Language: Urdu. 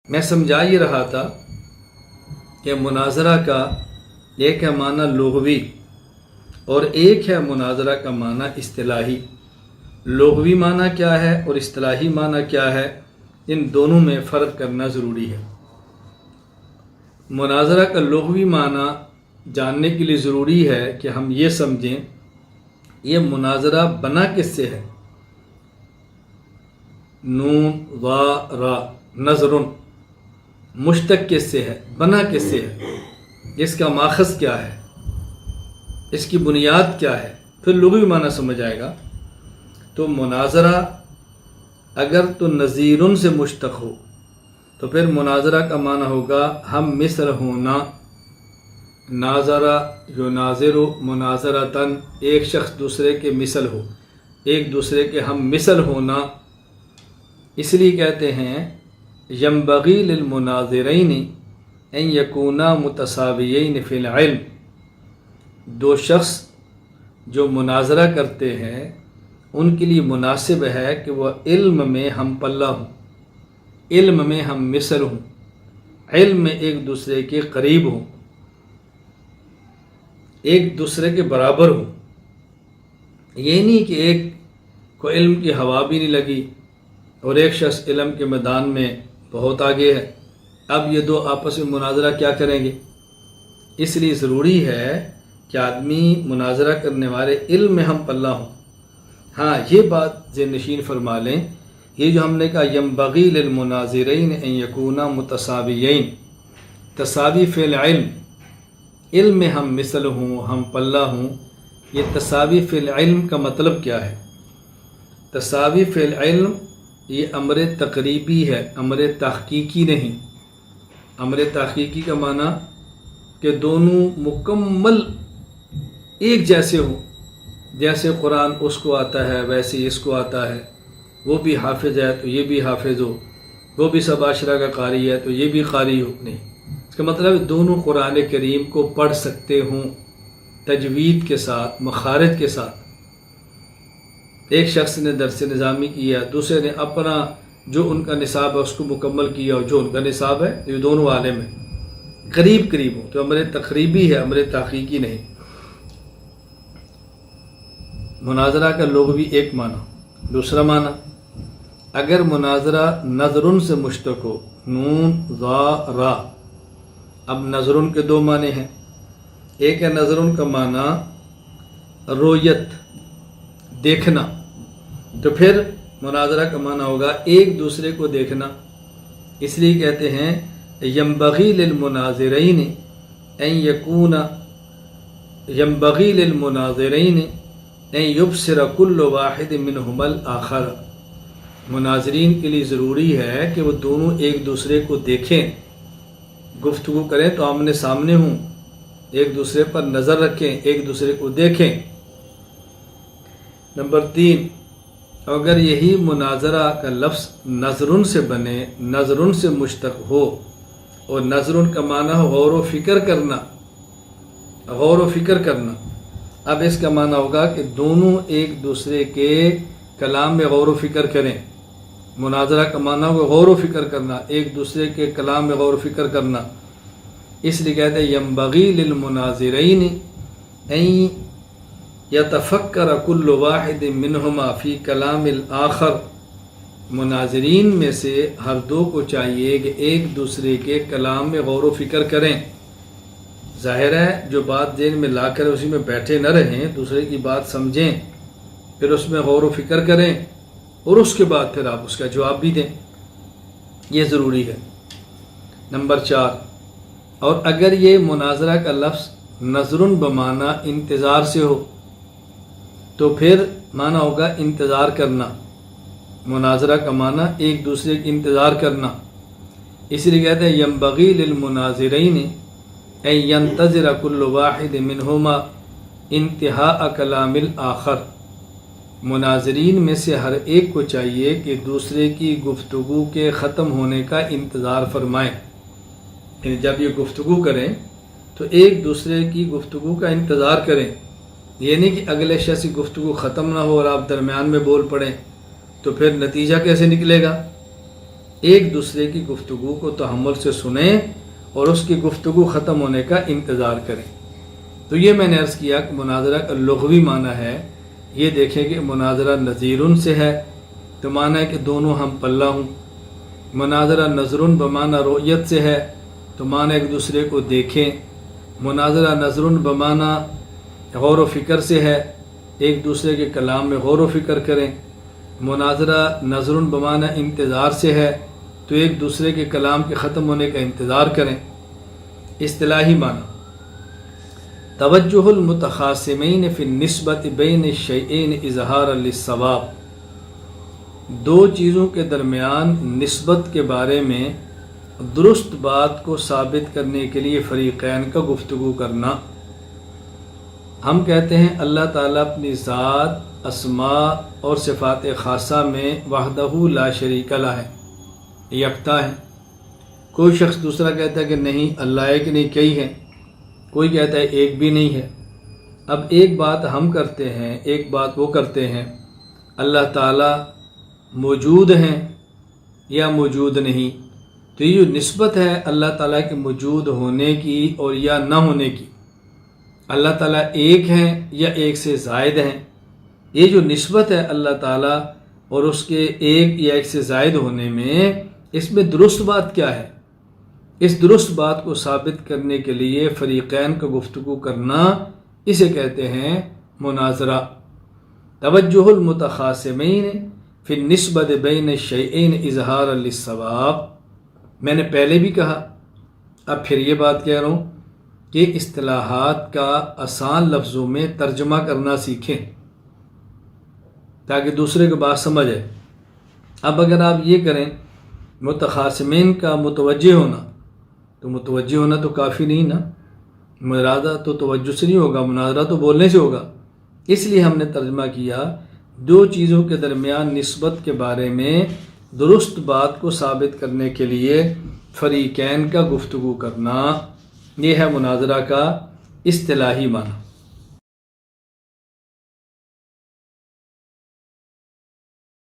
میں سمجھا یہ رہا تھا کہ مناظرہ کا ایک ہے معنی لغوی اور ایک ہے مناظرہ کا معنی اصطلاحی۔ لغوی معنی کیا ہے اور اصطلاحی معنی کیا ہے، ان دونوں میں فرق کرنا ضروری ہے۔ مناظرہ کا لغوی معنی جاننے کے لیے ضروری ہے کہ ہم یہ سمجھیں یہ مناظرہ بنا کس سے ہے۔ نون وا را نظرن مشتق کس سے ہے، بنا کس سے ہے، اس کا ماخذ کیا ہے، اس کی بنیاد کیا ہے، پھر لغوی معنی سمجھ آئے گا۔ تو مناظرہ اگر تو نظیرن سے مشتق ہو تو پھر مناظرہ کا معنی ہوگا ہم مثل ہونا۔ ناظرہ یناظر مناظرتاً، ایک شخص دوسرے کے مثل ہو، ایک دوسرے کے ہم مثل ہونا۔ اس لیے کہتے ہیں ینبغی للمناظرین ان یکونا متساویین فی العلم۔ دو شخص جو مناظرہ کرتے ہیں ان کے لیے مناسب ہے کہ وہ علم میں ہم پلہ ہوں، علم میں ہم مثل ہوں، علم میں ایک دوسرے کے قریب ہوں، ایک دوسرے کے برابر ہوں۔ یہ نہیں کہ ایک کو علم کی ہوا بھی نہیں لگی اور ایک شخص علم کے میدان میں بہت آگے ہے، اب یہ دو آپس میں مناظرہ کیا کریں گے۔ اس لیے ضروری ہے کہ آدمی مناظرہ کرنے والے علم میں ہم پلہ ہوں۔ ہاں یہ بات ذہن نشین فرما لیں، یہ جو ہم نے کہا ینبغی للمناظرین ان یکونا متساویین، تساوی فعل علم، علم میں ہم مثل ہوں، ہم پلہ ہوں، یہ تساوی فعل علم کا مطلب کیا ہے؟ تساوی فعل علم یہ امر تقریبی ہے، امر تحقیقی نہیں۔ امر تحقیقی کا معنی کہ دونوں مکمل ایک جیسے ہوں، جیسے قرآن اس کو آتا ہے ویسے اس کو آتا ہے، وہ بھی حافظ ہے تو یہ بھی حافظ ہو، وہ بھی سب عشرہ کا قاری ہے تو یہ بھی قاری ہو، نہیں۔ اس کا مطلب دونوں قرآن کریم کو پڑھ سکتے ہوں تجوید کے ساتھ، مخارج کے ساتھ۔ ایک شخص نے درس نظامی کیا، دوسرے نے اپنا جو ان کا نصاب ہے اس کو مکمل کیا، اور جو ان کا نصاب ہے یہ دونوں عالم ہیں، قریب قریب ہوں، تو امر تقریبی ہے، امر تحقیقی نہیں۔ مناظرہ کا لغوی ایک معنی۔ دوسرا معنی اگر مناظرہ نظرن سے مشتق ہو، نون ذا را، اب نظرن کے دو معنی ہیں۔ ایک ہے نظرن کا معنی رویت، دیکھنا، تو پھر مناظرہ کا معنی ہوگا ایک دوسرے کو دیکھنا۔ اس لیے کہتے ہیں ینبغی للمناظرین ان یکونا، ینبغی للمناظرین ان یبصر کل واحد منہما الآخر۔ مناظرین کے لیے ضروری ہے کہ وہ دونوں ایک دوسرے کو دیکھیں، گفتگو کریں تو آمنے سامنے ہوں، ایک دوسرے پر نظر رکھیں، ایک دوسرے کو دیکھیں۔ نمبر 3، اگر یہی مناظرہ کا لفظ نظرن سے بنے، نظرن سے مشتق ہو، اور نظرن کا معنی ہو غور و فکر کرنا، غور و فکر کرنا، اب اس کا معنی ہوگا کہ دونوں ایک دوسرے کے کلام میں غور و فکر کریں۔ مناظرہ کا معنی ہوگا غور و فکر کرنا، ایک دوسرے کے کلام میں غور و فکر کرنا۔ اس لیے کہتے ہیں ینبغی للمناظرین ان یتفکر کل واحد منہما فی کلام الآخر۔ مناظرین میں سے ہر دو کو چاہیے کہ ایک دوسرے کے کلام میں غور و فکر کریں۔ ظاہر ہے جو بات ذہن میں لا کر اسی میں بیٹھے نہ رہیں، دوسرے کی بات سمجھیں، پھر اس میں غور و فکر کریں، اور اس کے بعد پھر آپ اس کا جواب بھی دیں، یہ ضروری ہے۔ نمبر 4، اور اگر یہ مناظرہ کا لفظ نظرن بمعنی انتظار سے ہو تو پھر معنی ہوگا انتظار کرنا۔ مناظرہ کا معنی ایک دوسرے کی انتظار کرنا۔ اس لیے کہتے ہیں ینبغی للمناظرین ان ینتظر کل واحد منہما انتہاء کلام الآخر۔ مناظرین میں سے ہر ایک کو چاہیے کہ دوسرے کی گفتگو کے ختم ہونے کا انتظار فرمائیں، یعنی جب یہ گفتگو کریں تو ایک دوسرے کی گفتگو کا انتظار کریں۔ یہ نہیں کہ اگلے شخص کی گفتگو ختم نہ ہو اور آپ درمیان میں بول پڑیں، تو پھر نتیجہ کیسے نکلے گا؟ ایک دوسرے کی گفتگو کو تحمل سے سنیں اور اس کی گفتگو ختم ہونے کا انتظار کریں۔ تو یہ میں نے عرض کیا کہ مناظرہ کا لغوی معنی ہے، یہ دیکھیں کہ مناظرہ نظیرن سے ہے تو معنی ہے کہ دونوں ہم پلہ ہوں۔ مناظرہ نظرن بمعنی رؤیت سے ہے تو معنی ایک دوسرے کو دیکھیں۔ مناظرہ نظرن بمعنی غور و فکر سے ہے، ایک دوسرے کے کلام میں غور و فکر کریں۔ مناظرہ نظرن بمعنی انتظار سے ہے تو ایک دوسرے کے کلام کے ختم ہونے کا انتظار کریں۔ اصطلاحی معنی توجہ المتخاصمین فی النسبۃ بین الشیئین اظہارا للصواب، دو چیزوں کے درمیان نسبت کے بارے میں درست بات کو ثابت کرنے کے لیے فریقین کا گفتگو کرنا۔ ہم کہتے ہیں اللہ تعالیٰ اپنی ذات، اسماء اور صفات خاصہ میں وحدہ لا شریک لہ ہے، یکتا ہے۔ کوئی شخص دوسرا کہتا ہے کہ نہیں اللہ ایک نہیں کئی ہے، کوئی کہتا ہے ایک بھی نہیں ہے۔ اب ایک بات ہم کرتے ہیں، ایک بات وہ کرتے ہیں، اللہ تعالیٰ موجود ہیں یا موجود نہیں، تو یہ جو نسبت ہے اللہ تعالیٰ کے موجود ہونے کی اور یا نہ ہونے کی، اللہ تعالیٰ ایک ہیں یا ایک سے زائد ہیں، یہ جو نسبت ہے اللہ تعالیٰ اور اس کے ایک یا ایک سے زائد ہونے میں، اس میں درست بات کیا ہے؟ اس درست بات کو ثابت کرنے کے لیے فریقین کا گفتگو کرنا، اسے کہتے ہیں مناظرہ۔ توجہ المتخاصمین فی النسبۃ بین الشیئین اظہارا للصواب، میں نے پہلے بھی کہا، اب پھر یہ بات کہہ رہا ہوں کہ اصطلاحات کا آسان لفظوں میں ترجمہ کرنا سیکھیں تاکہ دوسرے کو بات سمجھ آئے۔ اب اگر آپ یہ کریں متخاصمین کا متوجہ ہونا، تو متوجہ ہونا تو کافی نہیں نا، مناظرہ تو توجہ سے نہیں ہوگا، مناظرہ تو بولنے سے ہوگا۔ اس لیے ہم نے ترجمہ کیا دو چیزوں کے درمیان نسبت کے بارے میں درست بات کو ثابت کرنے کے لیے فریقین کا گفتگو کرنا، یہ ہے مناظرہ کا اصطلاحی معنی۔